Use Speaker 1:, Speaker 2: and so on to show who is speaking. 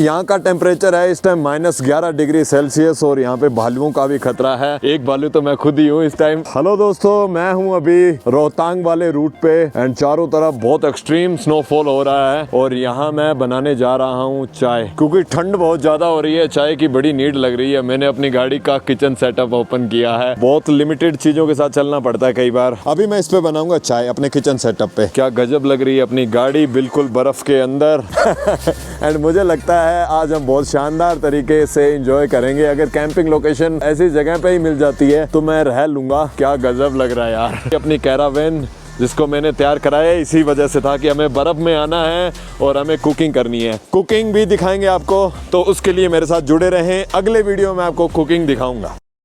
Speaker 1: यहाँ का टेम्परेचर है इस टाइम -11 डिग्री सेल्सियस और यहाँ पे भालुओं का भी खतरा है। एक भालू तो मैं खुद ही हूँ इस टाइम। हेलो दोस्तों, मैं हूँ अभी रोहतांग वाले रूट पे एंड चारों तरफ बहुत एक्सट्रीम स्नोफॉल हो रहा है और यहाँ मैं बनाने जा रहा हूँ चाय, क्योंकि ठंड बहुत ज्यादा हो रही है। चाय की बड़ी नीड लग रही है। मैंने अपनी गाड़ी का किचन सेटअप ओपन किया है। बहुत लिमिटेड चीजों के साथ चलना पड़ता है कई बार। अभी मैं इस पे बनाऊंगा चाय अपने किचन सेटअप पे। क्या गजब लग रही है अपनी गाड़ी बिल्कुल बर्फ के अंदर। एंड मुझे लगता है आज हम बहुत शानदार तरीके से एंजॉय करेंगे। अगर कैंपिंग लोकेशन ऐसी जगह पे ही मिल जाती है तो मैं रह लूंगा। क्या गजब लग रहा है यार। अपनी कैरावेन जिसको मैंने तैयार कराया इसी वजह से था कि हमें बर्फ में आना है और हमें कुकिंग करनी है। कुकिंग भी दिखाएंगे आपको, तो उसके लिए मेरे साथ जुड़े रहें। अगले वीडियो में आपको कुकिंग दिखाऊंगा।